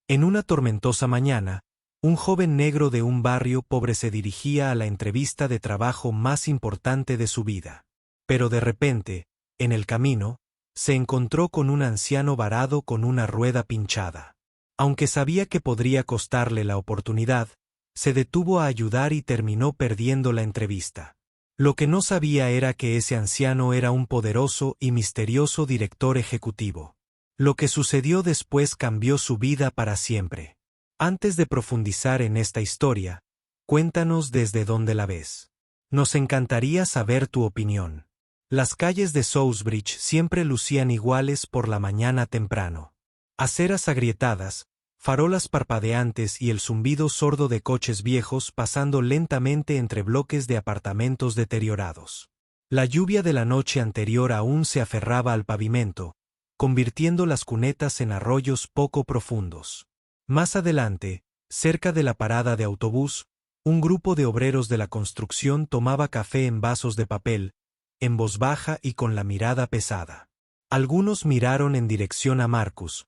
En una tormentosa mañana, un joven negro de un barrio pobre se dirigía a la entrevista de trabajo más importante de su vida. Pero de repente, en el camino, se encontró con un anciano varado con una rueda pinchada. Aunque sabía que podría costarle la oportunidad, se detuvo a ayudar y terminó perdiendo la entrevista. Lo que no sabía era que ese anciano era un poderoso y misterioso director ejecutivo. Lo que sucedió después cambió su vida para siempre. Antes de profundizar en esta historia, cuéntanos desde dónde la ves. Nos encantaría saber tu opinión. Las calles de Soulsbridge siempre lucían iguales por la mañana temprano. Aceras agrietadas, farolas parpadeantes y el zumbido sordo de coches viejos pasando lentamente entre bloques de apartamentos deteriorados. La lluvia de la noche anterior aún se aferraba al pavimento, convirtiendo las cunetas en arroyos poco profundos. Más adelante, cerca de la parada de autobús, un grupo de obreros de la construcción tomaba café en vasos de papel, en voz baja y con la mirada pesada. Algunos miraron en dirección a Marcus.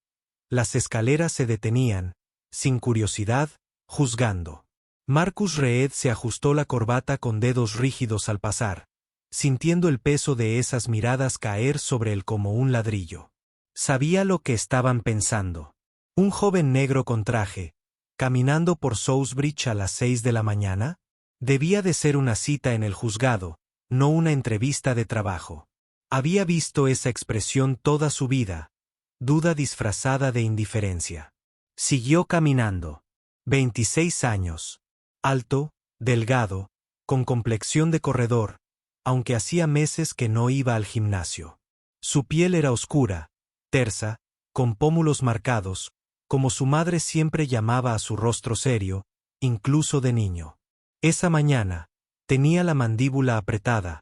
Las escaleras se detenían, sin curiosidad, juzgando. Marcus Reed se ajustó la corbata con dedos rígidos al pasar, sintiendo el peso de esas miradas caer sobre él como un ladrillo. Sabía lo que estaban pensando. Un joven negro con traje, caminando por Soulsbridge a las 6 de la mañana, debía de ser una cita en el juzgado, no una entrevista de trabajo. Había visto esa expresión toda su vida, duda disfrazada de indiferencia. Siguió caminando. 26 años. Alto, delgado, con complexión de corredor, aunque hacía meses que no iba al gimnasio. Su piel era oscura, tersa, con pómulos marcados, como su madre siempre llamaba a su rostro serio, incluso de niño. Esa mañana, tenía la mandíbula apretada,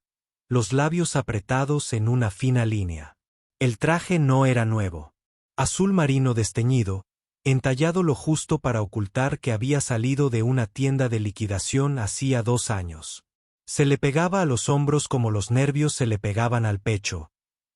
los labios apretados en una fina línea. El traje no era nuevo. Azul marino desteñido, entallado lo justo para ocultar que había salido de una tienda de liquidación hacía 2 años. Se le pegaba a los hombros como los nervios se le pegaban al pecho.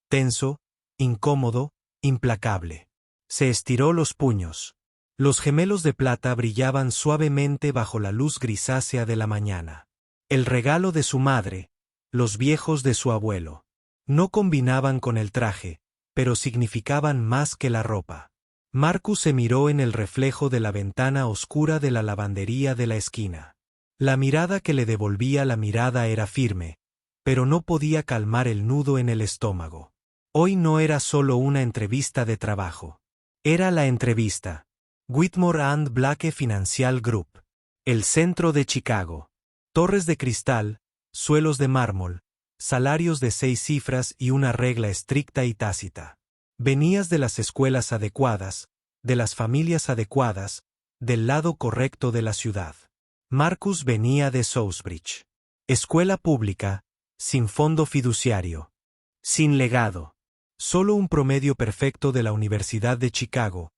Tenso, incómodo, implacable. Se estiró los puños. Los gemelos de plata brillaban suavemente bajo la luz grisácea de la mañana. El regalo de su madre, los viejos de su abuelo. No combinaban con el traje, pero significaban más que la ropa. Marcus se miró en el reflejo de la ventana oscura de la lavandería de la esquina. La mirada que le devolvía la mirada era firme, pero no podía calmar el nudo en el estómago. Hoy no era solo una entrevista de trabajo. Era la entrevista. Whitmore and Blake Financial Group. El centro de Chicago. Torres de cristal, suelos de mármol, salarios de 6 cifras y una regla estricta y tácita. Venías de las escuelas adecuadas, de las familias adecuadas, del lado correcto de la ciudad. Marcus venía de Soulsbridge. Escuela pública, sin fondo fiduciario. Sin legado. Solo un promedio perfecto de la Universidad de Chicago,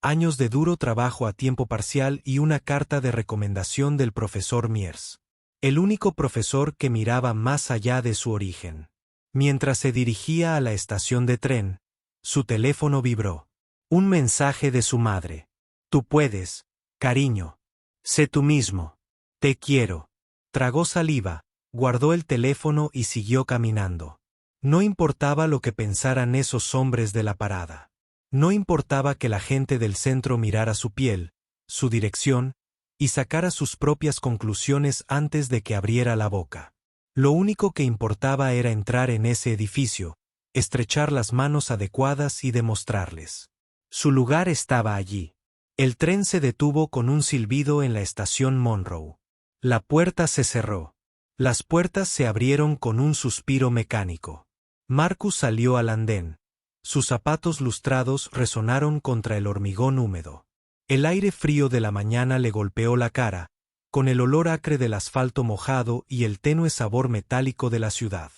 años de duro trabajo a tiempo parcial y una carta de recomendación del profesor Mears. El único profesor que miraba más allá de su origen. Mientras se dirigía a la estación de tren, su teléfono vibró. Un mensaje de su madre. Tú puedes, cariño. Sé tú mismo. Te quiero. Tragó saliva, guardó el teléfono y siguió caminando. No importaba lo que pensaran esos hombres de la parada. No importaba que la gente del centro mirara su piel, su dirección, y sacara sus propias conclusiones antes de que abriera la boca. Lo único que importaba era entrar en ese edificio, estrechar las manos adecuadas y demostrarles. Su lugar estaba allí. El tren se detuvo con un silbido en la estación Monroe. La puerta se cerró. Las puertas se abrieron con un suspiro mecánico. Marcus salió al andén. Sus zapatos lustrados resonaron contra el hormigón húmedo. El aire frío de la mañana le golpeó la cara, con el olor acre del asfalto mojado y el tenue sabor metálico de la ciudad.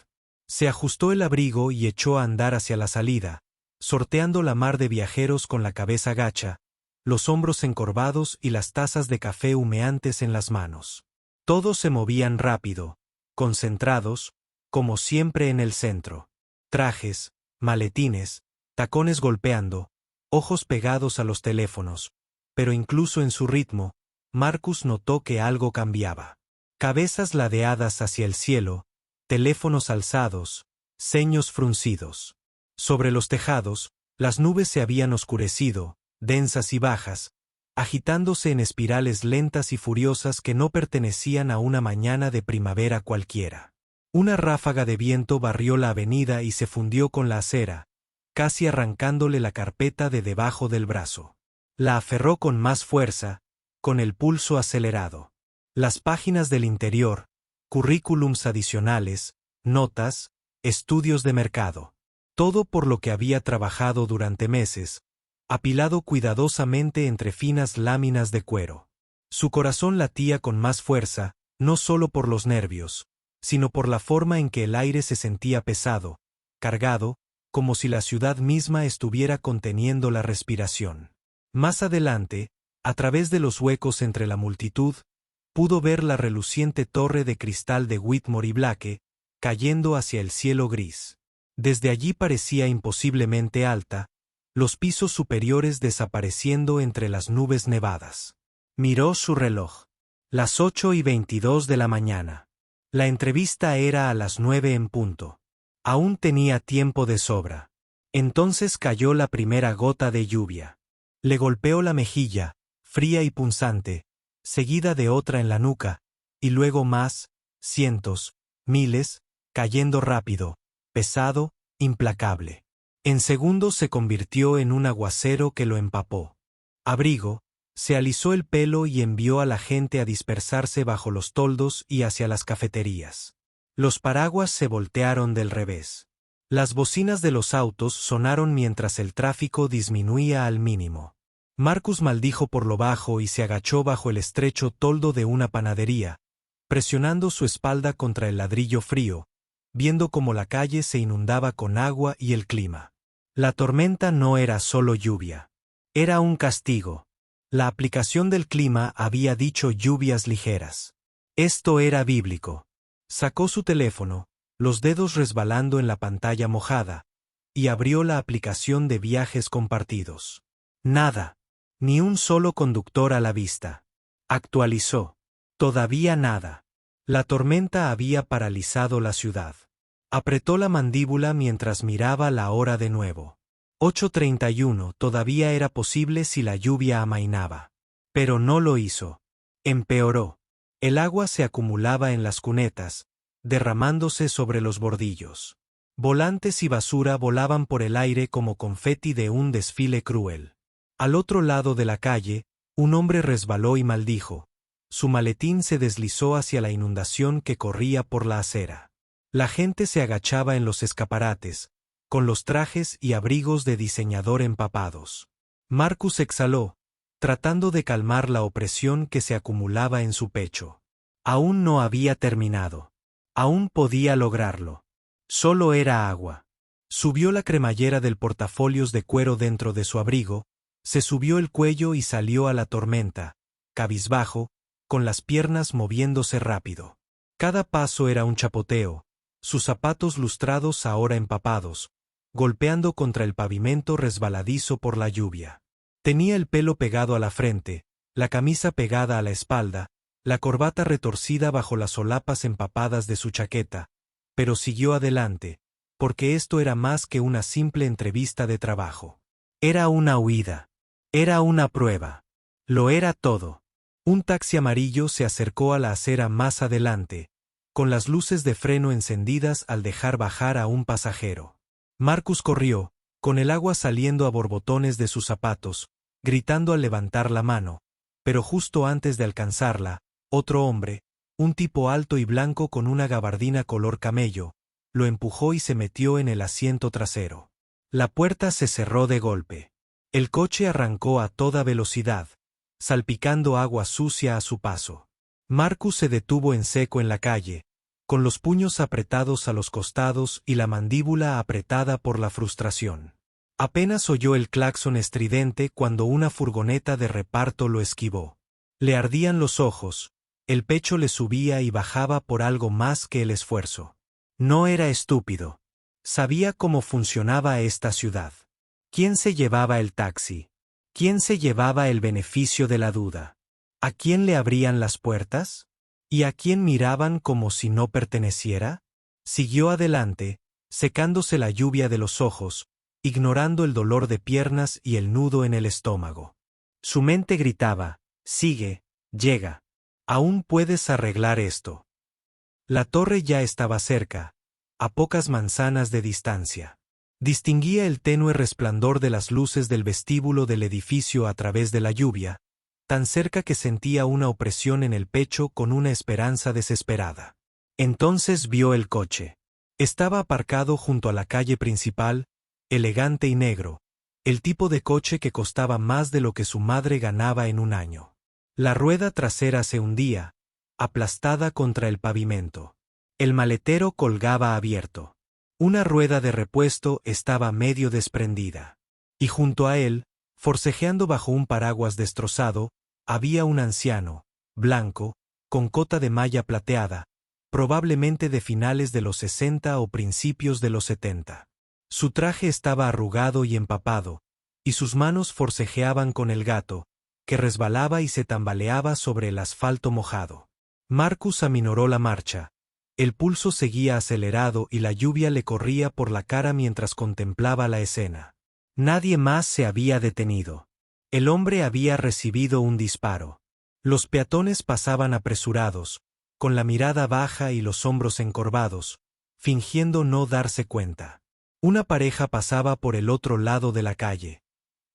Se ajustó el abrigo y echó a andar hacia la salida, sorteando la mar de viajeros con la cabeza gacha, los hombros encorvados y las tazas de café humeantes en las manos. Todos se movían rápido, concentrados, como siempre en el centro. Trajes, maletines, tacones golpeando, ojos pegados a los teléfonos, pero incluso en su ritmo, Marcus notó que algo cambiaba. Cabezas ladeadas hacia el cielo, teléfonos alzados, ceños fruncidos. Sobre los tejados, las nubes se habían oscurecido, densas y bajas, agitándose en espirales lentas y furiosas que no pertenecían a una mañana de primavera cualquiera. Una ráfaga de viento barrió la avenida y se fundió con la acera, casi arrancándole la carpeta de debajo del brazo. La aferró con más fuerza, con el pulso acelerado. Las páginas del interior, currículums adicionales, notas, estudios de mercado. Todo por lo que había trabajado durante meses, apilado cuidadosamente entre finas láminas de cuero. Su corazón latía con más fuerza, no solo por los nervios, sino por la forma en que el aire se sentía pesado, cargado, como si la ciudad misma estuviera conteniendo la respiración. Más adelante, a través de los huecos entre la multitud, pudo ver la reluciente torre de cristal de Whitmore y Blake, cayendo hacia el cielo gris. Desde allí parecía imposiblemente alta, los pisos superiores desapareciendo entre las nubes nevadas. Miró su reloj. Las 8:22 de la mañana. La entrevista era a las 9 en punto. Aún tenía tiempo de sobra. Entonces cayó la primera gota de lluvia. Le golpeó la mejilla, fría y punzante, seguida de otra en la nuca, y luego más, cientos, miles, cayendo rápido, pesado, implacable. En segundos se convirtió en un aguacero que lo empapó. Abrigo, se alisó el pelo y envió a la gente a dispersarse bajo los toldos y hacia las cafeterías. Los paraguas se voltearon del revés. Las bocinas de los autos sonaron mientras el tráfico disminuía al mínimo. Marcus maldijo por lo bajo y se agachó bajo el estrecho toldo de una panadería, presionando su espalda contra el ladrillo frío, viendo cómo la calle se inundaba con agua y el clima. La tormenta no era solo lluvia. Era un castigo. La aplicación del clima había dicho lluvias ligeras. Esto era bíblico. Sacó su teléfono, los dedos resbalando en la pantalla mojada, y abrió la aplicación de viajes compartidos. Nada. Ni un solo conductor a la vista. Actualizó. Todavía nada. La tormenta había paralizado la ciudad. Apretó la mandíbula mientras miraba la hora de nuevo. 8:31 todavía era posible si la lluvia amainaba. Pero no lo hizo. Empeoró. El agua se acumulaba en las cunetas, derramándose sobre los bordillos. Volantes y basura volaban por el aire como confeti de un desfile cruel. Al otro lado de la calle, un hombre resbaló y maldijo. Su maletín se deslizó hacia la inundación que corría por la acera. La gente se agachaba en los escaparates, con los trajes y abrigos de diseñador empapados. Marcus exhaló, tratando de calmar la opresión que se acumulaba en su pecho. Aún no había terminado. Aún podía lograrlo. Solo era agua. Subió la cremallera del portafolios de cuero dentro de su abrigo, se subió el cuello y salió a la tormenta, cabizbajo, con las piernas moviéndose rápido. Cada paso era un chapoteo, sus zapatos lustrados ahora empapados, golpeando contra el pavimento resbaladizo por la lluvia. Tenía el pelo pegado a la frente, la camisa pegada a la espalda, la corbata retorcida bajo las solapas empapadas de su chaqueta, pero siguió adelante, porque esto era más que una simple entrevista de trabajo. Era una huida. Era una prueba. Lo era todo. Un taxi amarillo se acercó a la acera más adelante, con las luces de freno encendidas al dejar bajar a un pasajero. Marcus corrió, con el agua saliendo a borbotones de sus zapatos, gritando al levantar la mano, pero justo antes de alcanzarla, otro hombre, un tipo alto y blanco con una gabardina color camello, lo empujó y se metió en el asiento trasero. La puerta se cerró de golpe. El coche arrancó a toda velocidad, salpicando agua sucia a su paso. Marcus se detuvo en seco en la calle, con los puños apretados a los costados y la mandíbula apretada por la frustración. Apenas oyó el claxon estridente cuando una furgoneta de reparto lo esquivó. Le ardían los ojos, el pecho le subía y bajaba por algo más que el esfuerzo. No era estúpido. Sabía cómo funcionaba esta ciudad. ¿Quién se llevaba el taxi? ¿Quién se llevaba el beneficio de la duda? ¿A quién le abrían las puertas? ¿Y a quién miraban como si no perteneciera? Siguió adelante, secándose la lluvia de los ojos, ignorando el dolor de piernas y el nudo en el estómago. Su mente gritaba: sigue, llega. Aún puedes arreglar esto. La torre ya estaba cerca, a pocas manzanas de distancia. Distinguía el tenue resplandor de las luces del vestíbulo del edificio a través de la lluvia, tan cerca que sentía una opresión en el pecho con una esperanza desesperada. Entonces vio el coche. Estaba aparcado junto a la calle principal, elegante y negro, el tipo de coche que costaba más de lo que su madre ganaba en un año. La rueda trasera se hundía, aplastada contra el pavimento. El maletero colgaba abierto. Una rueda de repuesto estaba medio desprendida. Y junto a él, forcejeando bajo un paraguas destrozado, había un anciano, blanco, con cota de malla plateada, probablemente de finales de los 60 o principios de los 70. Su traje estaba arrugado y empapado, y sus manos forcejeaban con el gato, que resbalaba y se tambaleaba sobre el asfalto mojado. Marcus aminoró la marcha. El pulso seguía acelerado y la lluvia le corría por la cara mientras contemplaba la escena. Nadie más se había detenido. El hombre había recibido un disparo. Los peatones pasaban apresurados, con la mirada baja y los hombros encorvados, fingiendo no darse cuenta. Una pareja pasaba por el otro lado de la calle.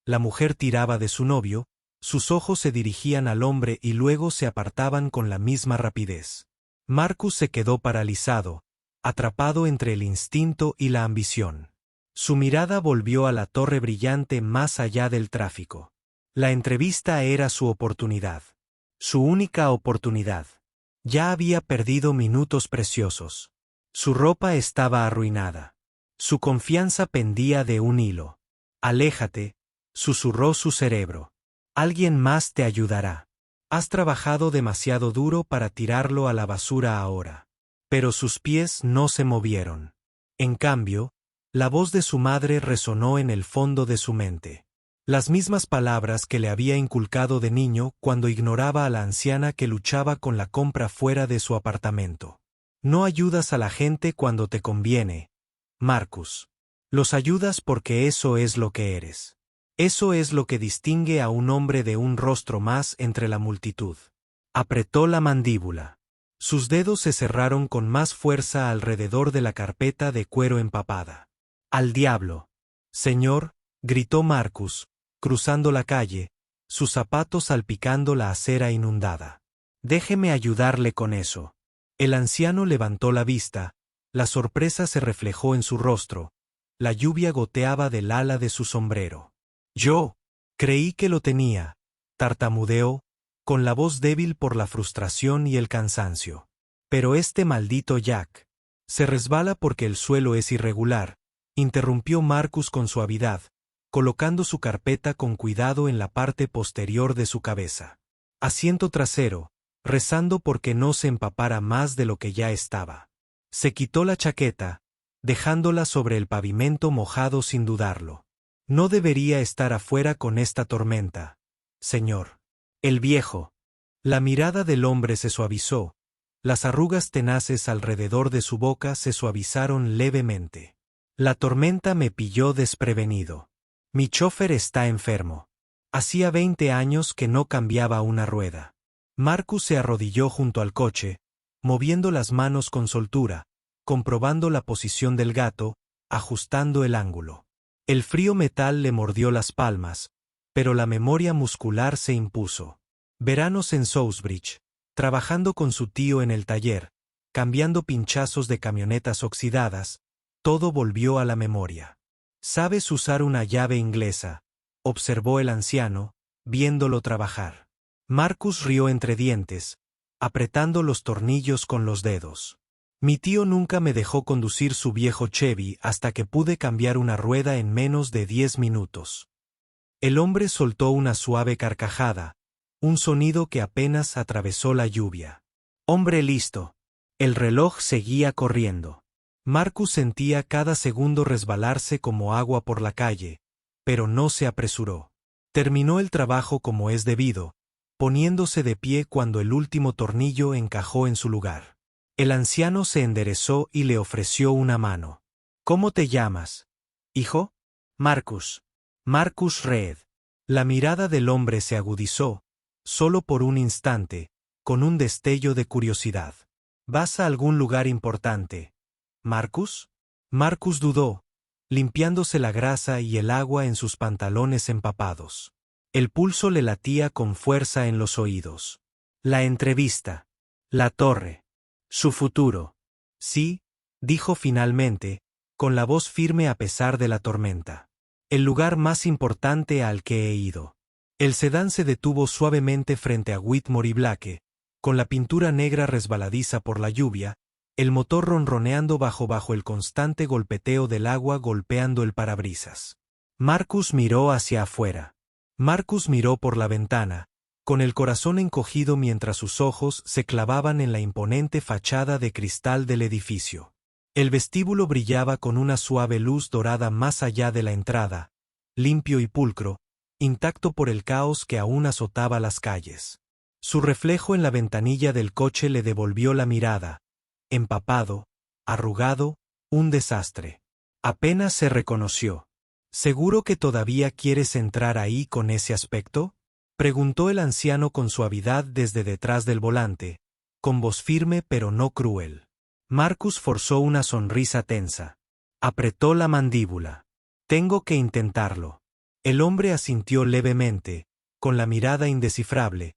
La mujer tiraba de su novio, sus ojos se dirigían al hombre y luego se apartaban con la misma rapidez. Marcus se quedó paralizado, atrapado entre el instinto y la ambición. Su mirada volvió a la torre brillante más allá del tráfico. La entrevista era su oportunidad. Su única oportunidad. Ya había perdido minutos preciosos. Su ropa estaba arruinada. Su confianza pendía de un hilo. Aléjate, susurró su cerebro. Alguien más te ayudará. Has trabajado demasiado duro para tirarlo a la basura ahora. Pero sus pies no se movieron. En cambio, la voz de su madre resonó en el fondo de su mente. Las mismas palabras que le había inculcado de niño cuando ignoraba a la anciana que luchaba con la compra fuera de su apartamento. No ayudas a la gente cuando te conviene, Marcus. Los ayudas porque eso es lo que eres. Eso es lo que distingue a un hombre de un rostro más entre la multitud. Apretó la mandíbula. Sus dedos se cerraron con más fuerza alrededor de la carpeta de cuero empapada. ¡Al diablo! Señor, gritó Marcus, cruzando la calle, sus zapatos salpicando la acera inundada. Déjeme ayudarle con eso. El anciano levantó la vista, la sorpresa se reflejó en su rostro, la lluvia goteaba del ala de su sombrero. Yo creí que lo tenía, tartamudeó, con la voz débil por la frustración y el cansancio. Pero este maldito Jack se resbala porque el suelo es irregular, interrumpió Marcus con suavidad, colocando su carpeta con cuidado en la parte posterior de su cabeza. Asiento trasero, rezando porque no se empapara más de lo que ya estaba. Se quitó la chaqueta, dejándola sobre el pavimento mojado sin dudarlo. No debería estar afuera con esta tormenta, señor. El viejo. La mirada del hombre se suavizó, las arrugas tenaces alrededor de su boca se suavizaron levemente. La tormenta me pilló desprevenido. Mi chofer está enfermo. Hacía 20 años que no cambiaba una rueda. Marcus se arrodilló junto al coche, moviendo las manos con soltura, comprobando la posición del gato, ajustando el ángulo. El frío metal le mordió las palmas, pero la memoria muscular se impuso. Veranos en Sousbridge, trabajando con su tío en el taller, cambiando pinchazos de camionetas oxidadas, todo volvió a la memoria. «¿Sabes usar una llave inglesa?», observó el anciano, viéndolo trabajar. Marcus rió entre dientes, apretando los tornillos con los dedos. Mi tío nunca me dejó conducir su viejo Chevy hasta que pude cambiar una rueda en menos de 10 minutos. El hombre soltó una suave carcajada, un sonido que apenas atravesó la lluvia. Hombre listo. El reloj seguía corriendo. Marcus sentía cada segundo resbalarse como agua por la calle, pero no se apresuró. Terminó el trabajo como es debido, poniéndose de pie cuando el último tornillo encajó en su lugar. El anciano se enderezó y le ofreció una mano. ¿Cómo te llamas, hijo? Marcus. Marcus Reed. La mirada del hombre se agudizó, solo por un instante, con un destello de curiosidad. ¿Vas a algún lugar importante, Marcus? Marcus dudó, limpiándose la grasa y el agua en sus pantalones empapados. El pulso le latía con fuerza en los oídos. La entrevista. La torre. Su futuro. Sí, dijo finalmente, con la voz firme a pesar de la tormenta. El lugar más importante al que he ido. El sedán se detuvo suavemente frente a Whitmore y Blake, con la pintura negra resbaladiza por la lluvia, el motor ronroneando bajo el constante golpeteo del agua golpeando el parabrisas. Marcus miró hacia afuera. Marcus miró por la ventana, con el corazón encogido mientras sus ojos se clavaban en la imponente fachada de cristal del edificio. El vestíbulo brillaba con una suave luz dorada más allá de la entrada, limpio y pulcro, intacto por el caos que aún azotaba las calles. Su reflejo en la ventanilla del coche le devolvió la mirada, empapado, arrugado, un desastre. Apenas se reconoció. ¿Seguro que todavía quieres entrar ahí con ese aspecto? Preguntó el anciano con suavidad desde detrás del volante, con voz firme pero no cruel. Marcus forzó una sonrisa tensa. Apretó la mandíbula. Tengo que intentarlo. El hombre asintió levemente, con la mirada indescifrable,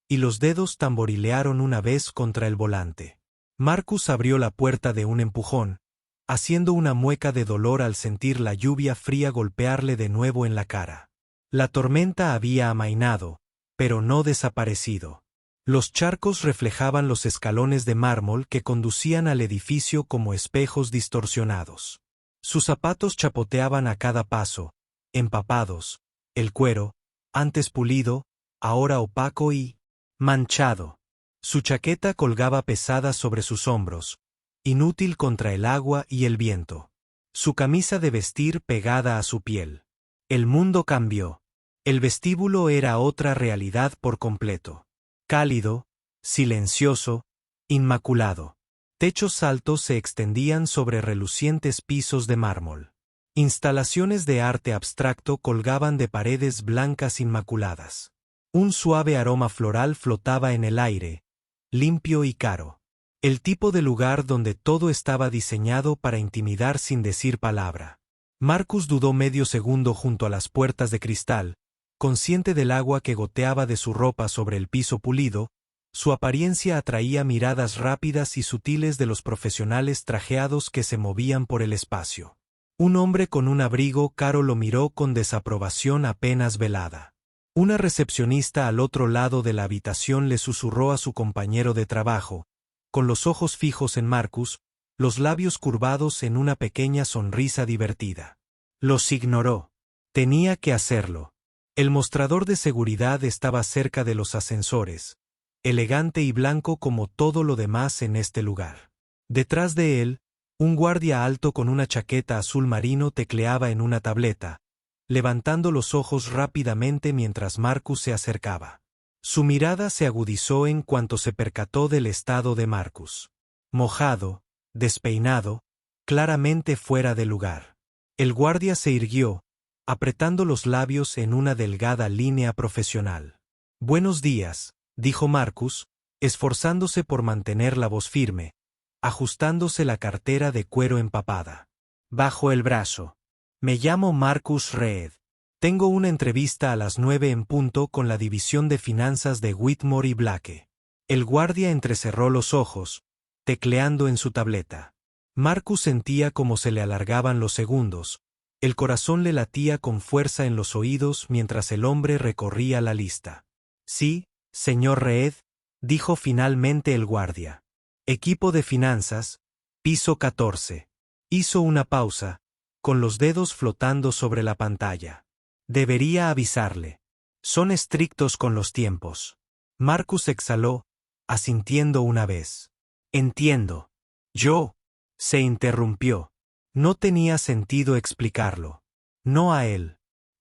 y los dedos tamborilearon una vez contra el volante. Marcus abrió la puerta de un empujón, haciendo una mueca de dolor al sentir la lluvia fría golpearle de nuevo en la cara. La tormenta había amainado, pero no desaparecido. Los charcos reflejaban los escalones de mármol que conducían al edificio como espejos distorsionados. Sus zapatos chapoteaban a cada paso, empapados, el cuero, antes pulido, ahora opaco y manchado. Su chaqueta colgaba pesada sobre sus hombros, inútil contra el agua y el viento. Su camisa de vestir pegada a su piel. El mundo cambió. El vestíbulo era otra realidad por completo. Cálido, silencioso, inmaculado. Techos altos se extendían sobre relucientes pisos de mármol. Instalaciones de arte abstracto colgaban de paredes blancas inmaculadas. Un suave aroma floral flotaba en el aire, limpio y caro. El tipo de lugar donde todo estaba diseñado para intimidar sin decir palabra. Marcus dudó medio segundo junto a las puertas de cristal, consciente del agua que goteaba de su ropa sobre el piso pulido. Su apariencia atraía miradas rápidas y sutiles de los profesionales trajeados que se movían por el espacio. Un hombre con un abrigo caro lo miró con desaprobación apenas velada. Una recepcionista al otro lado de la habitación le susurró a su compañero de trabajo, con los ojos fijos en Marcus, los labios curvados en una pequeña sonrisa divertida. Los ignoró. Tenía que hacerlo. El mostrador de seguridad estaba cerca de los ascensores, elegante y blanco como todo lo demás en este lugar. Detrás de él, un guardia alto con una chaqueta azul marino tecleaba en una tableta, levantando los ojos rápidamente mientras Marcus se acercaba. Su mirada se agudizó en cuanto se percató del estado de Marcus. Mojado, despeinado, claramente fuera de lugar. El guardia se irguió, apretando los labios en una delgada línea profesional. Buenos días, dijo Marcus, esforzándose por mantener la voz firme, ajustándose la cartera de cuero empapada. Bajo el brazo. Me llamo Marcus Reed. Tengo una entrevista a las 9 en punto con la división de finanzas de Whitmore y Blake. El guardia entrecerró los ojos, tecleando en su tableta. Marcus sentía como se le alargaban los segundos. El corazón le latía con fuerza en los oídos mientras el hombre recorría la lista. Sí, señor Reed, dijo finalmente el guardia. Equipo de finanzas, piso 14. Hizo una pausa, con los dedos flotando sobre la pantalla. Debería avisarle. Son estrictos con los tiempos. Marcus exhaló, asintiendo una vez. Entiendo. Yo. Se interrumpió. No tenía sentido explicarlo. No a él.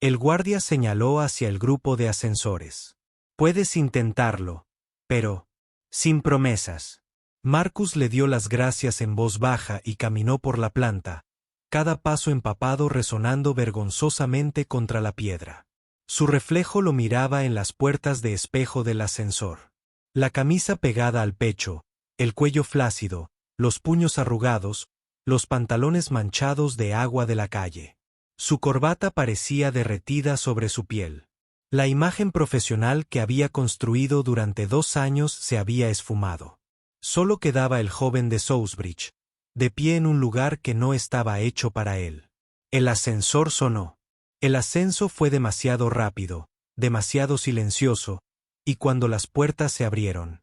El guardia señaló hacia el grupo de ascensores. Puedes intentarlo, pero sin promesas. Marcus le dio las gracias en voz baja y caminó por la planta, cada paso empapado resonando vergonzosamente contra la piedra. Su reflejo lo miraba en las puertas de espejo del ascensor. La camisa pegada al pecho, el cuello flácido, los puños arrugados, los pantalones manchados de agua de la calle. Su corbata parecía derretida sobre su piel. La imagen profesional que había construido durante 2 años se había esfumado. Solo quedaba el joven de Sousbridge, de pie en un lugar que no estaba hecho para él. El ascensor sonó. El ascenso fue demasiado rápido, demasiado silencioso, y cuando las puertas se abrieron.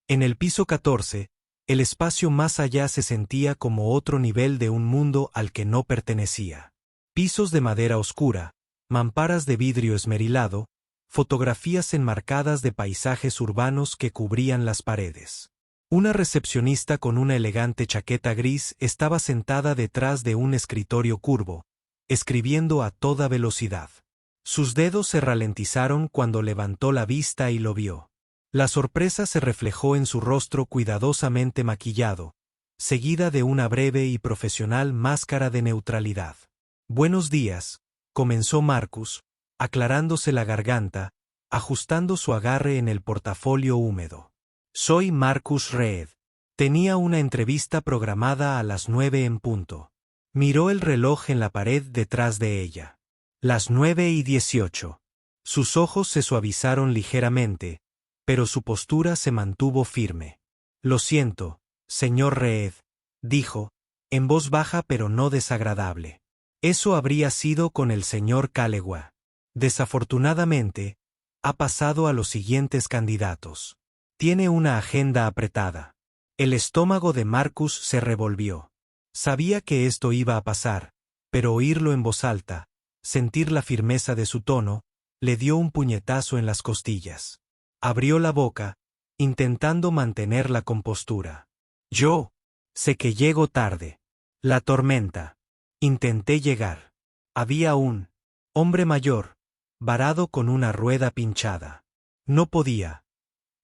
En el piso 14, el espacio más allá se sentía como otro nivel de un mundo al que no pertenecía. Pisos de madera oscura, mamparas de vidrio esmerilado, fotografías enmarcadas de paisajes urbanos que cubrían las paredes. Una recepcionista con una elegante chaqueta gris estaba sentada detrás de un escritorio curvo, escribiendo a toda velocidad. Sus dedos se ralentizaron cuando levantó la vista y lo vio. La sorpresa se reflejó en su rostro cuidadosamente maquillado, seguida de una breve y profesional máscara de neutralidad. Buenos días, comenzó Marcus, aclarándose la garganta, ajustando su agarre en el portafolio húmedo. Soy Marcus Reed. Tenía una entrevista programada a las 9 en punto. Miró el reloj en la pared detrás de ella. Las 9:18. Sus ojos se suavizaron ligeramente, pero su postura se mantuvo firme. Lo siento, señor Reed, dijo, en voz baja pero no desagradable. Eso habría sido con el señor Callaway. Desafortunadamente, ha pasado a los siguientes candidatos. Tiene una agenda apretada. El estómago de Marcus se revolvió. Sabía que esto iba a pasar, pero oírlo en voz alta, sentir la firmeza de su tono, le dio un puñetazo en las costillas. Abrió la boca, intentando mantener la compostura. Yo sé que llego tarde. La tormenta. Intenté llegar. Había un hombre mayor, varado con una rueda pinchada. No podía.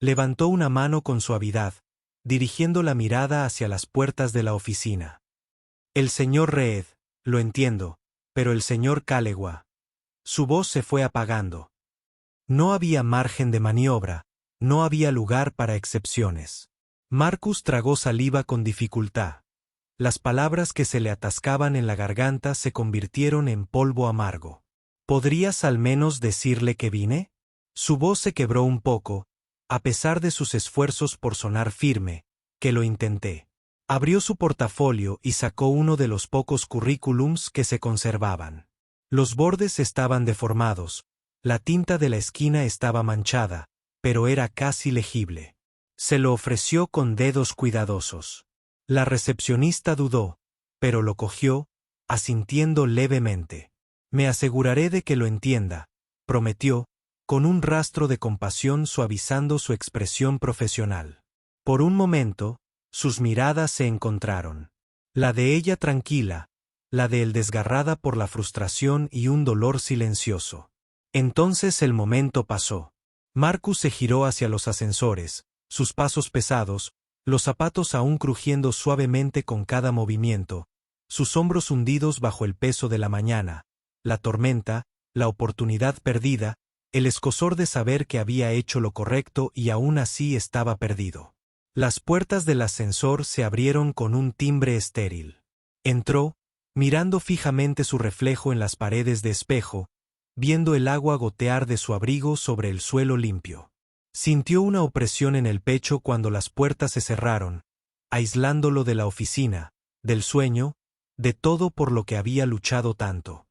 Levantó una mano con suavidad, dirigiendo la mirada hacia las puertas de la oficina. El señor Reed, lo entiendo, pero el señor Callaway. Su voz se fue apagando. No había margen de maniobra, no había lugar para excepciones. Marcus tragó saliva con dificultad. Las palabras que se le atascaban en la garganta se convirtieron en polvo amargo. ¿Podrías al menos decirle que vine? Su voz se quebró un poco, a pesar de sus esfuerzos por sonar firme, que lo intenté. Abrió su portafolio y sacó uno de los pocos currículums que se conservaban. Los bordes estaban deformados, la tinta de la esquina estaba manchada, pero era casi legible. Se lo ofreció con dedos cuidadosos. La recepcionista dudó, pero lo cogió, asintiendo levemente. Me aseguraré de que lo entienda, prometió, con un rastro de compasión suavizando su expresión profesional. Por un momento, sus miradas se encontraron. La de ella tranquila, la de él desgarrada por la frustración y un dolor silencioso. Entonces el momento pasó. Marcus se giró hacia los ascensores, sus pasos pesados, los zapatos aún crujiendo suavemente con cada movimiento, sus hombros hundidos bajo el peso de la mañana, la tormenta, la oportunidad perdida, el escozor de saber que había hecho lo correcto y aún así estaba perdido. Las puertas del ascensor se abrieron con un timbre estéril. Entró, mirando fijamente su reflejo en las paredes de espejo, viendo el agua gotear de su abrigo sobre el suelo limpio. Sintió una opresión en el pecho cuando las puertas se cerraron, aislándolo de la oficina, del sueño, de todo por lo que había luchado tanto.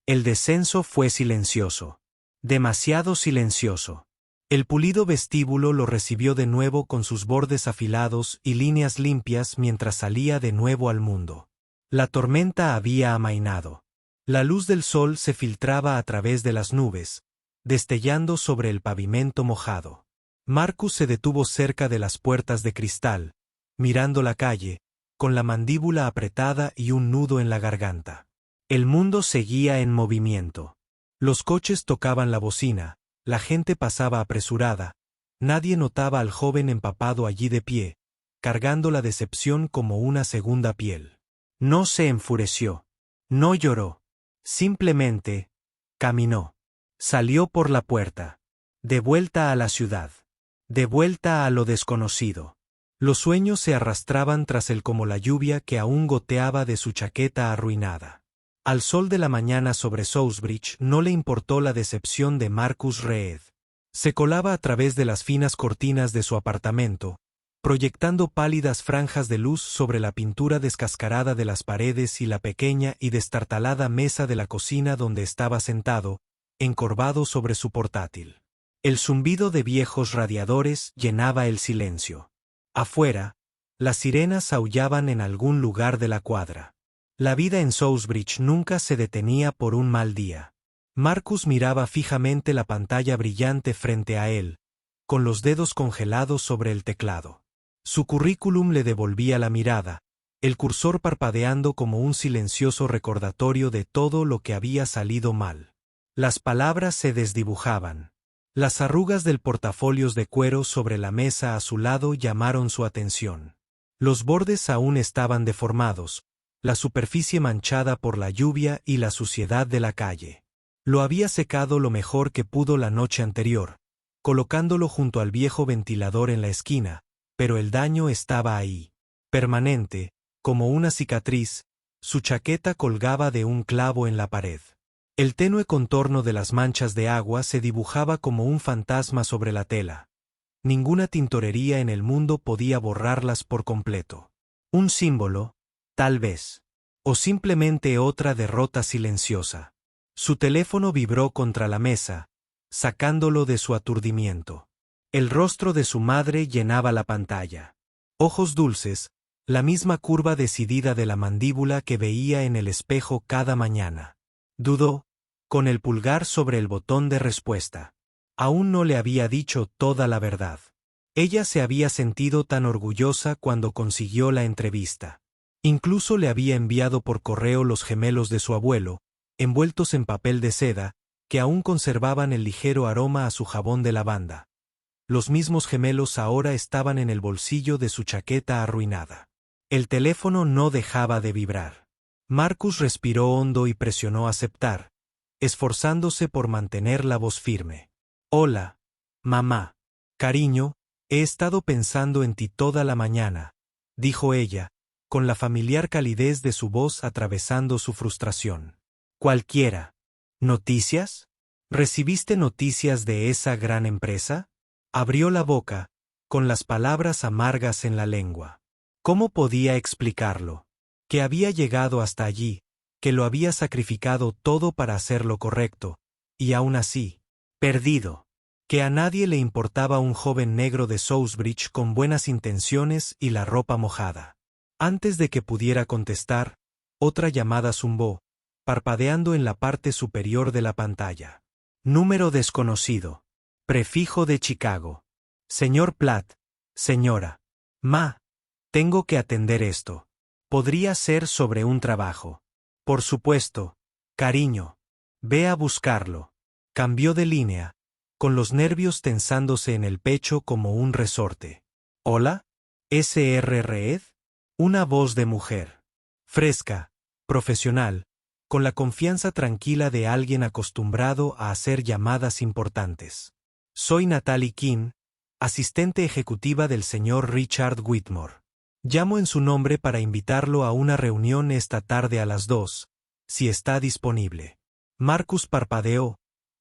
El descenso fue silencioso. Demasiado silencioso. El pulido vestíbulo lo recibió de nuevo con sus bordes afilados y líneas limpias mientras salía de nuevo al mundo. La tormenta había amainado. La luz del sol se filtraba a través de las nubes, destellando sobre el pavimento mojado. Marcus se detuvo cerca de las puertas de cristal, mirando la calle, con la mandíbula apretada y un nudo en la garganta. El mundo seguía en movimiento. Los coches tocaban la bocina, la gente pasaba apresurada, nadie notaba al joven empapado allí de pie, cargando la decepción como una segunda piel. No se enfureció. No lloró. Simplemente caminó. Salió por la puerta. De vuelta a la ciudad. De vuelta a lo desconocido. Los sueños se arrastraban tras él como la lluvia que aún goteaba de su chaqueta arruinada. Al sol de la mañana sobre Soulsbridge no le importó la decepción de Marcus Reed. Se colaba a través de las finas cortinas de su apartamento, proyectando pálidas franjas de luz sobre la pintura descascarada de las paredes y la pequeña y destartalada mesa de la cocina donde estaba sentado, encorvado sobre su portátil. El zumbido de viejos radiadores llenaba el silencio. Afuera, las sirenas aullaban en algún lugar de la cuadra. La vida en Soulsbridge nunca se detenía por un mal día. Marcus miraba fijamente la pantalla brillante frente a él, con los dedos congelados sobre el teclado. Su currículum le devolvía la mirada, el cursor parpadeando como un silencioso recordatorio de todo lo que había salido mal. Las palabras se desdibujaban. Las arrugas del portafolios de cuero sobre la mesa a su lado llamaron su atención. Los bordes aún estaban deformados, la superficie manchada por la lluvia y la suciedad de la calle. Lo había secado lo mejor que pudo la noche anterior, colocándolo junto al viejo ventilador en la esquina, pero el daño estaba ahí. Permanente, como una cicatriz, su chaqueta colgaba de un clavo en la pared. El tenue contorno de las manchas de agua se dibujaba como un fantasma sobre la tela. Ninguna tintorería en el mundo podía borrarlas por completo. Un símbolo, tal vez. O simplemente otra derrota silenciosa. Su teléfono vibró contra la mesa, sacándolo de su aturdimiento. El rostro de su madre llenaba la pantalla. Ojos dulces, la misma curva decidida de la mandíbula que veía en el espejo cada mañana. Dudó, con el pulgar sobre el botón de respuesta. Aún no le había dicho toda la verdad. Ella se había sentido tan orgullosa cuando consiguió la entrevista. Incluso le había enviado por correo los gemelos de su abuelo, envueltos en papel de seda, que aún conservaban el ligero aroma a su jabón de lavanda. Los mismos gemelos ahora estaban en el bolsillo de su chaqueta arruinada. El teléfono no dejaba de vibrar. Marcus respiró hondo y presionó aceptar, esforzándose por mantener la voz firme. Hola, mamá. Cariño, he estado pensando en ti toda la mañana, dijo ella, con la familiar calidez de su voz atravesando su frustración. Cualquiera. ¿Noticias? ¿Recibiste noticias de esa gran empresa? Abrió la boca, con las palabras amargas en la lengua. ¿Cómo podía explicarlo? Que había llegado hasta allí, que lo había sacrificado todo para hacer lo correcto, y aún así, perdido. Que a nadie le importaba un joven negro de Soulsbridge con buenas intenciones y la ropa mojada. Antes de que pudiera contestar, otra llamada zumbó, parpadeando en la parte superior de la pantalla. Número desconocido. Prefijo de Chicago. Señor Platt, señora. Ma. Tengo que atender esto. Podría ser sobre un trabajo. Por supuesto, cariño. Ve a buscarlo. Cambió de línea, con los nervios tensándose en el pecho como un resorte. ¿Hola? ¿S.R. Reed? Una voz de mujer. Fresca, profesional, con la confianza tranquila de alguien acostumbrado a hacer llamadas importantes. Soy Natalie King, asistente ejecutiva del señor Richard Whitmore. Llamo en su nombre para invitarlo a una reunión esta tarde a las 2, si está disponible. Marcus parpadeó,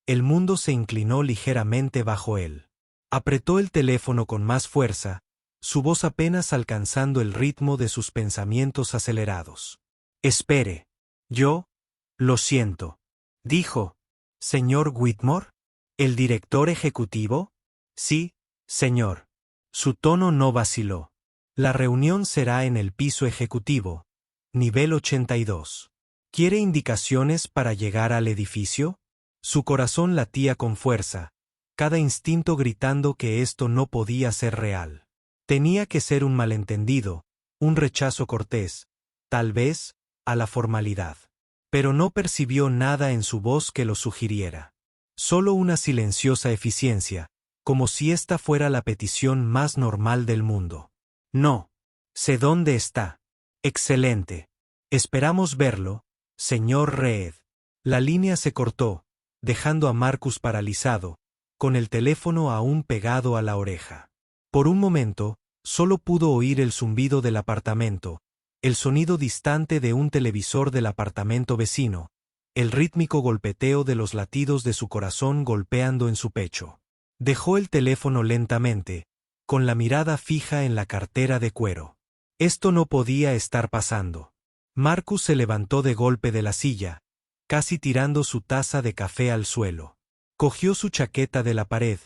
el mundo se inclinó ligeramente bajo él. Apretó el teléfono con más fuerza, su voz apenas alcanzando el ritmo de sus pensamientos acelerados. Espere. Yo, lo siento. Dijo. ¿Señor Whitmore? ¿El director ejecutivo? Sí, señor. Su tono no vaciló. La reunión será en el piso ejecutivo, nivel 82. ¿Quiere indicaciones para llegar al edificio? Su corazón latía con fuerza, cada instinto gritando que esto no podía ser real. Tenía que ser un malentendido, un rechazo cortés, tal vez, a la formalidad. pero no percibió nada en su voz que lo sugiriera. Solo una silenciosa eficiencia, como si esta fuera la petición más normal del mundo. No. Sé dónde está. Excelente. Esperamos verlo, señor Reed. La línea se cortó, dejando a Marcus paralizado, con el teléfono aún pegado a la oreja. Por un momento, solo pudo oír el zumbido del apartamento, el sonido distante de un televisor del apartamento vecino, el rítmico golpeteo de los latidos de su corazón golpeando en su pecho. Dejó el teléfono lentamente, con la mirada fija en la cartera de cuero. Esto no podía estar pasando. Marcus se levantó de golpe de la silla, casi tirando su taza de café al suelo. Cogió su chaqueta de la pared,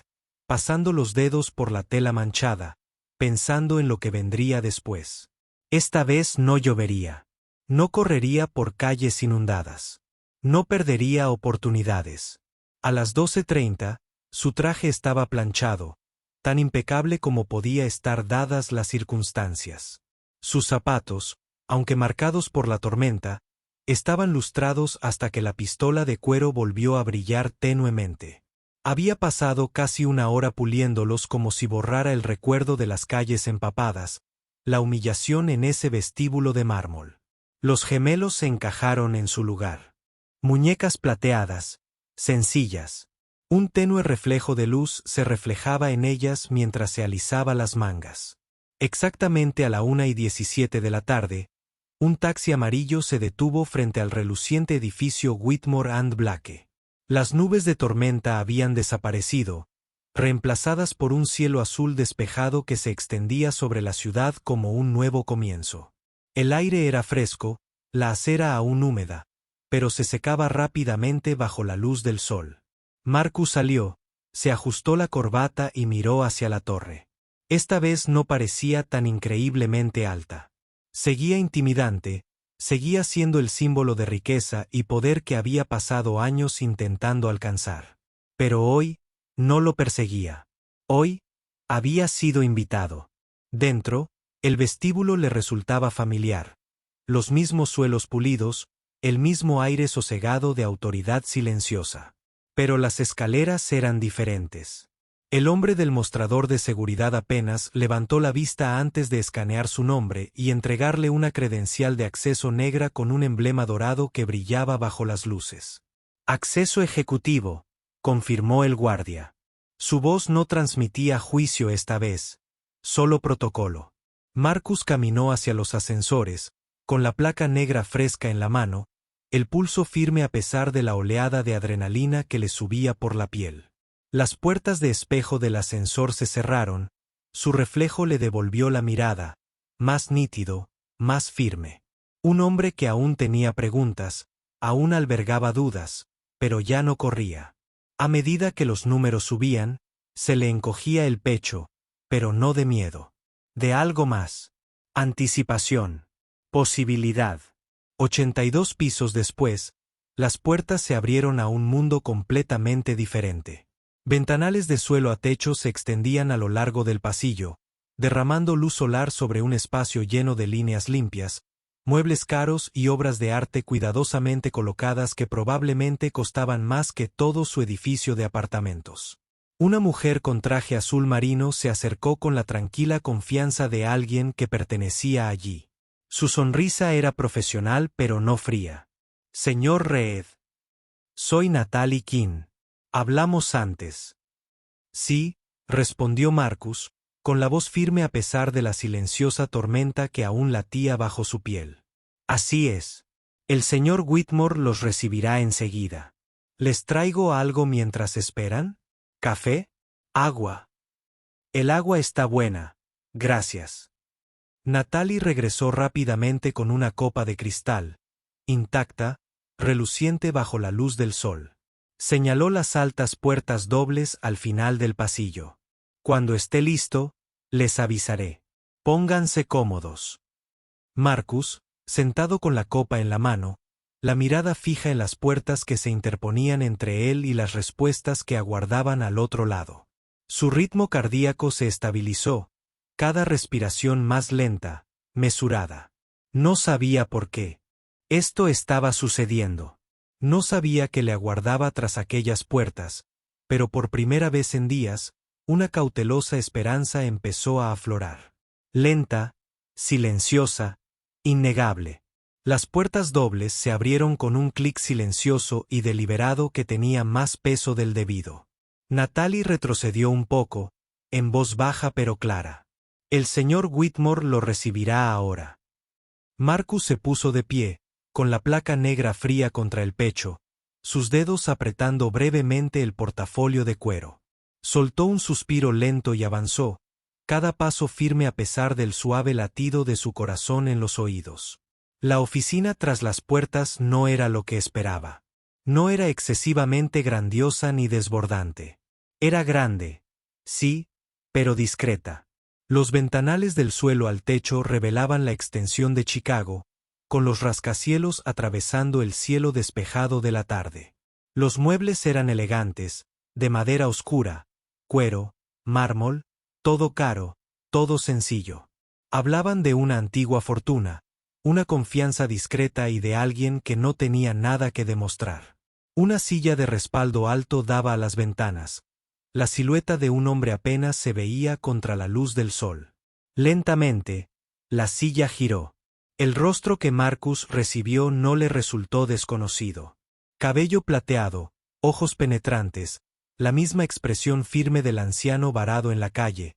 pasando los dedos por la tela manchada, pensando en lo que vendría después. Esta vez no llovería. No correría por calles inundadas. No perdería oportunidades. A las 12:30, su traje estaba planchado, tan impecable como podía estar dadas las circunstancias. Sus zapatos, aunque marcados por la tormenta, estaban lustrados hasta que la pistola de cuero volvió a brillar tenuemente. Había pasado casi una hora puliéndolos como si borrara el recuerdo de las calles empapadas, la humillación en ese vestíbulo de mármol. Los gemelos se encajaron en su lugar. Muñecas plateadas, sencillas. Un tenue reflejo de luz se reflejaba en ellas mientras se alisaba las mangas. Exactamente a la 1:17 de la tarde, un taxi amarillo se detuvo frente al reluciente edificio Whitmore and Blake. Las nubes de tormenta habían desaparecido, reemplazadas por un cielo azul despejado que se extendía sobre la ciudad como un nuevo comienzo. El aire era fresco, la acera aún húmeda, pero se secaba rápidamente bajo la luz del sol. Marcus salió, se ajustó la corbata y miró hacia la torre. Esta vez no parecía tan increíblemente alta. Seguía intimidante, seguía siendo el símbolo de riqueza y poder que había pasado años intentando alcanzar. Pero hoy, no lo perseguía. Hoy, había sido invitado. Dentro, el vestíbulo le resultaba familiar. Los mismos suelos pulidos, el mismo aire sosegado de autoridad silenciosa. Pero las escaleras eran diferentes. El hombre del mostrador de seguridad apenas levantó la vista antes de escanear su nombre y entregarle una credencial de acceso negra con un emblema dorado que brillaba bajo las luces. Acceso ejecutivo, confirmó el guardia. Su voz no transmitía juicio esta vez, solo protocolo. Marcus caminó hacia los ascensores, con la placa negra fresca en la mano, el pulso firme a pesar de la oleada de adrenalina que le subía por la piel. Las puertas de espejo del ascensor se cerraron, su reflejo le devolvió la mirada, más nítido, más firme. Un hombre que aún tenía preguntas, aún albergaba dudas, pero ya no corría. A medida que los números subían, se le encogía el pecho, pero no de miedo. De algo más. Anticipación. Posibilidad. 82 pisos después, las puertas se abrieron a un mundo completamente diferente. Ventanales de suelo a techo se extendían a lo largo del pasillo, derramando luz solar sobre un espacio lleno de líneas limpias, muebles caros y obras de arte cuidadosamente colocadas que probablemente costaban más que todo su edificio de apartamentos. Una mujer con traje azul marino se acercó con la tranquila confianza de alguien que pertenecía allí. Su sonrisa era profesional pero no fría. Señor Reed. Soy Natalie King. Hablamos antes. Sí, respondió Marcus, con la voz firme a pesar de la silenciosa tormenta que aún latía bajo su piel. Así es. El señor Whitmore los recibirá enseguida. ¿Les traigo algo mientras esperan? ¿Café? ¿Agua? El agua está buena, gracias. Natalie regresó rápidamente con una copa de cristal, intacta, reluciente bajo la luz del sol. Señaló las altas puertas dobles al final del pasillo. Cuando esté listo, les avisaré. Pónganse cómodos. Marcus, sentado con la copa en la mano, la mirada fija en las puertas que se interponían entre él y las respuestas que aguardaban al otro lado. Su ritmo cardíaco se estabilizó, cada respiración más lenta, mesurada. No sabía por qué. Esto estaba sucediendo. No sabía qué le aguardaba tras aquellas puertas, pero por primera vez en días, una cautelosa esperanza empezó a aflorar. Lenta, silenciosa, innegable. Las puertas dobles se abrieron con un clic silencioso y deliberado que tenía más peso del debido. Natalie retrocedió un poco, en voz baja pero clara. El señor Whitmore lo recibirá ahora. Marcus se puso de pie, con la placa negra fría contra el pecho, sus dedos apretando brevemente el portafolio de cuero. Soltó un suspiro lento y avanzó, cada paso firme a pesar del suave latido de su corazón en los oídos. La oficina tras las puertas no era lo que esperaba. No era excesivamente grandiosa ni desbordante. Era grande, sí, pero discreta. Los ventanales del suelo al techo revelaban la extensión de Chicago, con los rascacielos atravesando el cielo despejado de la tarde. Los muebles eran elegantes, de madera oscura, cuero, mármol, todo caro, todo sencillo. Hablaban de una antigua fortuna, una confianza discreta y de alguien que no tenía nada que demostrar. Una silla de respaldo alto daba a las ventanas. La silueta de un hombre apenas se veía contra la luz del sol. Lentamente, la silla giró. El rostro que Marcus recibió no le resultó desconocido. Cabello plateado, ojos penetrantes, la misma expresión firme del anciano varado en la calle,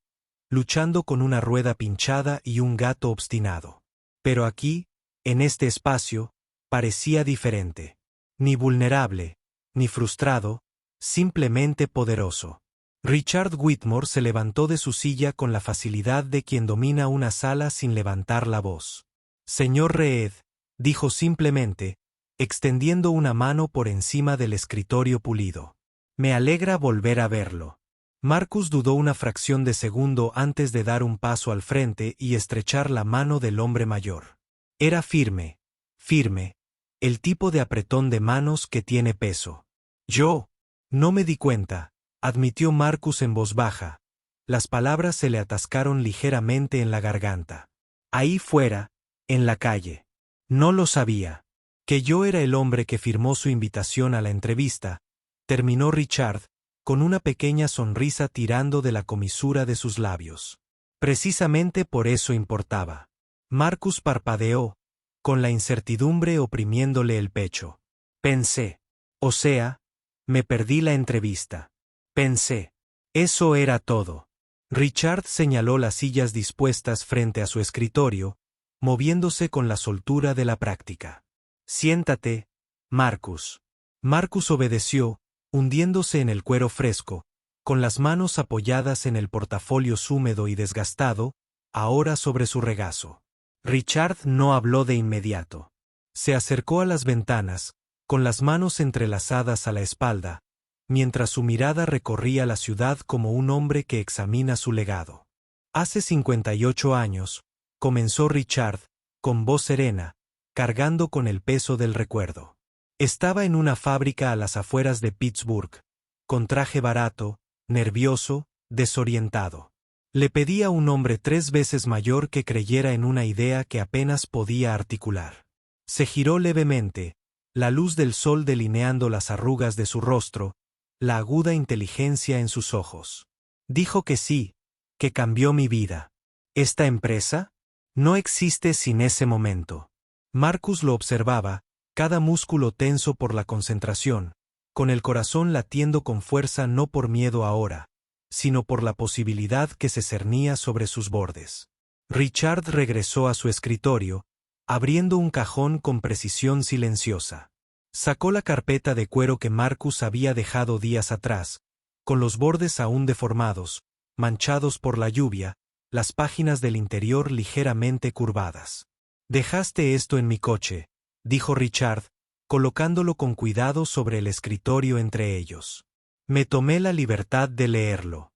luchando con una rueda pinchada y un gato obstinado. Pero aquí, en este espacio, parecía diferente. Ni vulnerable, ni frustrado, simplemente poderoso. Richard Whitmore se levantó de su silla con la facilidad de quien domina una sala sin levantar la voz. Señor Reed, dijo simplemente, extendiendo una mano por encima del escritorio pulido. Me alegra volver a verlo. Marcus dudó una fracción de segundo antes de dar un paso al frente y estrechar la mano del hombre mayor. Era firme, firme, el tipo de apretón de manos que tiene peso. Yo no me di cuenta, admitió Marcus en voz baja. Las palabras se le atascaron ligeramente en la garganta. Ahí fuera, en la calle. No lo sabía. Que yo era el hombre que firmó su invitación a la entrevista, terminó Richard, con una pequeña sonrisa tirando de la comisura de sus labios. Precisamente por eso importaba. Marcus parpadeó, con la incertidumbre oprimiéndole el pecho. Pensé. O sea, me perdí la entrevista. Pensé. Eso era todo. Richard señaló las sillas dispuestas frente a su escritorio, moviéndose con la soltura de la práctica. Siéntate, Marcus. Marcus obedeció, hundiéndose en el cuero fresco, con las manos apoyadas en el portafolio húmedo y desgastado, ahora sobre su regazo. Richard no habló de inmediato. Se acercó a las ventanas, con las manos entrelazadas a la espalda, mientras su mirada recorría la ciudad como un hombre que examina su legado. Hace 58 años, comenzó Richard, con voz serena, cargando con el peso del recuerdo. Estaba en una fábrica a las afueras de Pittsburgh, con traje barato, nervioso, desorientado. Le pedía a un hombre 3 veces mayor que creyera en una idea que apenas podía articular. Se giró levemente, la luz del sol delineando las arrugas de su rostro, la aguda inteligencia en sus ojos. Dijo que sí, que cambió mi vida. ¿Esta empresa? No existe sin ese momento. Marcus lo observaba, cada músculo tenso por la concentración, con el corazón latiendo con fuerza no por miedo ahora, sino por la posibilidad que se cernía sobre sus bordes. Richard regresó a su escritorio, abriendo un cajón con precisión silenciosa. Sacó la carpeta de cuero que Marcus había dejado días atrás, con los bordes aún deformados, manchados por la lluvia, las páginas del interior ligeramente curvadas. «Dejaste esto en mi coche», dijo Richard, colocándolo con cuidado sobre el escritorio entre ellos. Me tomé la libertad de leerlo.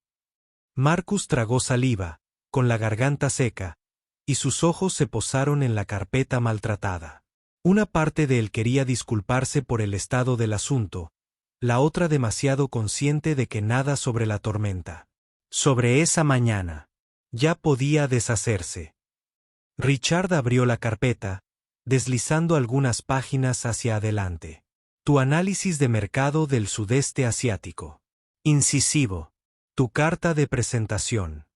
Marcus tragó saliva, con la garganta seca, y sus ojos se posaron en la carpeta maltratada. Una parte de él quería disculparse por el estado del asunto, la otra demasiado consciente de que nada sobre la tormenta. Sobre esa mañana. Ya podía deshacerse. Richard abrió la carpeta, deslizando algunas páginas hacia adelante. Tu análisis de mercado del sudeste asiático. Incisivo. Tu carta de presentación.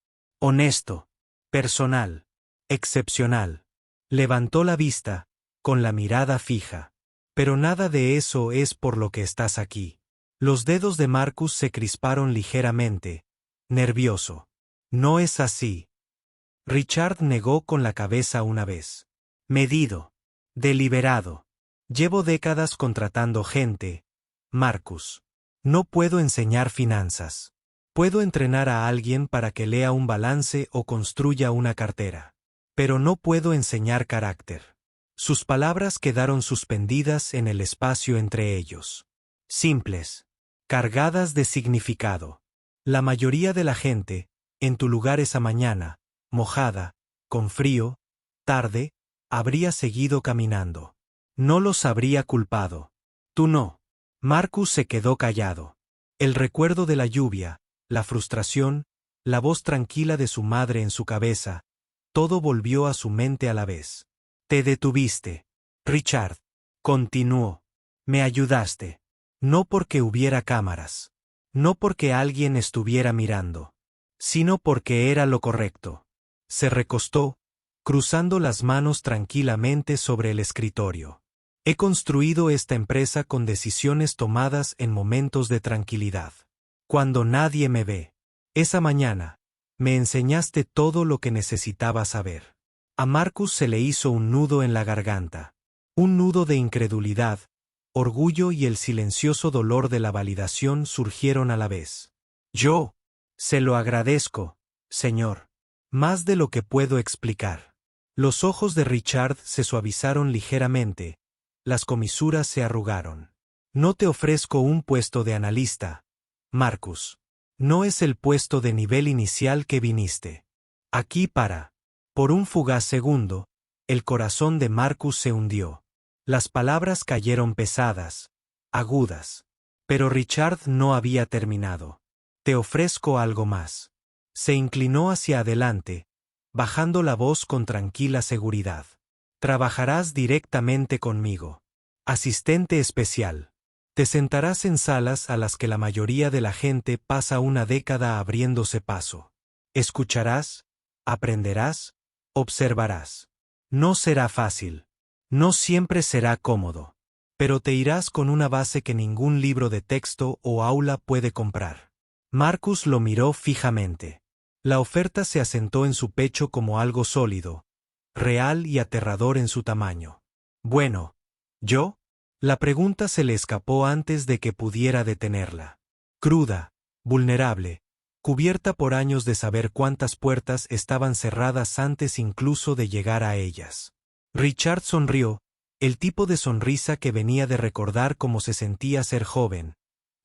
Honesto. Personal. Excepcional. Levantó la vista, con la mirada fija. Pero nada de eso es por lo que estás aquí. Los dedos de Marcus se crisparon ligeramente, nervioso. No es así. Richard negó con la cabeza una vez. Medido. Deliberado. Llevo décadas contratando gente, Marcus. No puedo enseñar finanzas. Puedo entrenar a alguien para que lea un balance o construya una cartera. Pero no puedo enseñar carácter. Sus palabras quedaron suspendidas en el espacio entre ellos. Simples. Cargadas de significado. La mayoría de la gente, en tu lugar esa mañana, mojada, con frío, tarde, habría seguido caminando. No los habría culpado. Tú no. Marcus se quedó callado. El recuerdo de la lluvia, la frustración, la voz tranquila de su madre en su cabeza, todo volvió a su mente a la vez. Te detuviste, Richard. Continuó. Me ayudaste. No porque hubiera cámaras. No porque alguien estuviera mirando. Sino porque era lo correcto. Se recostó, cruzando las manos tranquilamente sobre el escritorio. He construido esta empresa con decisiones tomadas en momentos de tranquilidad. Cuando nadie me ve. Esa mañana, me enseñaste todo lo que necesitaba saber. A Marcus se le hizo un nudo en la garganta. Un nudo de incredulidad, orgullo y el silencioso dolor de la validación surgieron a la vez. Yo se lo agradezco, señor. Más de lo que puedo explicar. Los ojos de Richard se suavizaron ligeramente. Las comisuras se arrugaron. No te ofrezco un puesto de analista, Marcus. No es el puesto de nivel inicial que viniste. Aquí para. Por un fugaz segundo, el corazón de Marcus se hundió. Las palabras cayeron pesadas, agudas. Pero Richard no había terminado. Te ofrezco algo más. Se inclinó hacia adelante, bajando la voz con tranquila seguridad. Trabajarás directamente conmigo. Asistente especial. Te sentarás en salas a las que la mayoría de la gente pasa una década abriéndose paso. Escucharás, aprenderás, observarás. No será fácil. No siempre será cómodo. Pero te irás con una base que ningún libro de texto o aula puede comprar. Marcus lo miró fijamente. La oferta se asentó en su pecho como algo sólido, real y aterrador en su tamaño. Bueno, ¿yo? La pregunta se le escapó antes de que pudiera detenerla. Cruda, vulnerable, cubierta por años de saber cuántas puertas estaban cerradas antes incluso de llegar a ellas. Richard sonrió, el tipo de sonrisa que venía de recordar cómo se sentía ser joven,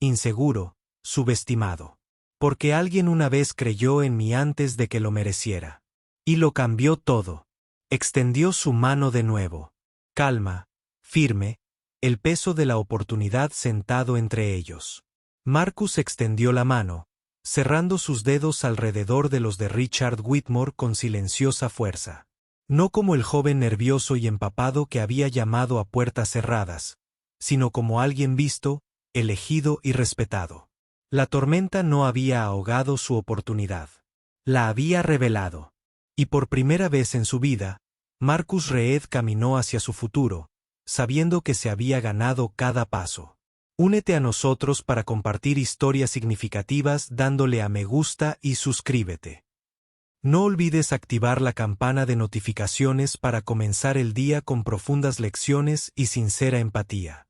inseguro, subestimado. Porque alguien una vez creyó en mí antes de que lo mereciera. Y lo cambió todo. Extendió su mano de nuevo. Calma, firme, el peso de la oportunidad sentado entre ellos. Marcus extendió la mano, cerrando sus dedos alrededor de los de Richard Whitmore con silenciosa fuerza. No como el joven nervioso y empapado que había llamado a puertas cerradas, sino como alguien visto, elegido y respetado. La tormenta no había ahogado su oportunidad. La había revelado. Y por primera vez en su vida, Marcus Reed caminó hacia su futuro, sabiendo que se había ganado cada paso. Únete a nosotros para compartir historias significativas dándole a me gusta y suscríbete. No olvides activar la campana de notificaciones para comenzar el día con profundas lecciones y sincera empatía.